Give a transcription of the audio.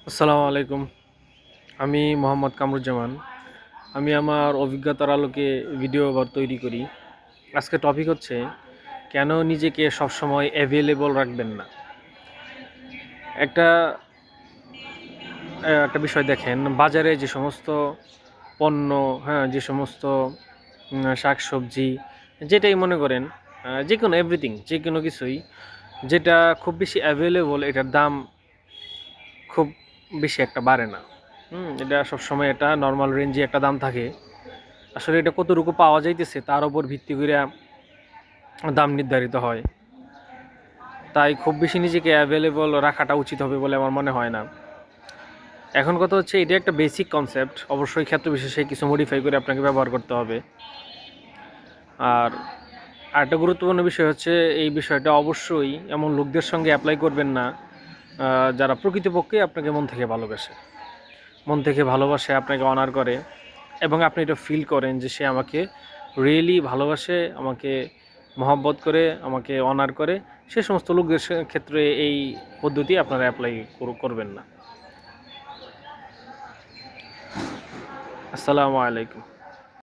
আসসালামু আলাইকুম। আমি মোহাম্মদ কামরুজ্জামান। আমি আমার অভিজ্ঞতার আলোকে ভিডিও তৈরি করি। আজকে টপিক হচ্ছে কেন নিজেকে সবসময় অ্যাভেলেবল রাখবেন না। একটা একটা বিষয় দেখেন, বাজারে যে সমস্ত পণ্য, হ্যাঁ, যে সমস্ত শাকসবজি, যেটাই মনে করেন, যে কোনো এভরিথিং, যে কোনো কিছুই যেটা খুব বেশি অ্যাভেলেবল, এটার দাম খুব বেশি একটা বাড়ে না। এটা সবসময় এটা নর্মাল রেঞ্জে একটা দাম থাকে। আসলে এটা কতটুকু পাওয়া যাইতেছে তার উপর ভিত্তি করে দাম নির্ধারিত হয়। তাই খুব বেশি নিজেকে অ্যাভেলেবল রাখাটা উচিত হবে বলে আমার মনে হয় না। এখন কথা হচ্ছে, এটা একটা বেসিক কনসেপ্ট, অবশ্যই ক্ষেত্র বিশেষে কিছু মডিফাই করে আপনাকে ব্যবহার করতে হবে। আর আরেকটা গুরুত্বপূর্ণ বিষয় হচ্ছে, এই বিষয়টা অবশ্যই এমন লোকদের সঙ্গে অ্যাপ্লাই করবেন না যারা প্রকৃতপক্ষে আপনাকে মন থেকে ভালোবাসে, আপনাকে অনার করে, এবং আপনি এটা ফিল করেন যে সে আমাকে রিয়েলি ভালোবাসে, আমাকে মহব্বত করে, আমাকে অনার করে। সে সমস্ত লোকদের ক্ষেত্রে এই পদ্ধতি আপনারা অ্যাপ্লাই করবেন না। আসসালামু আলাইকুম।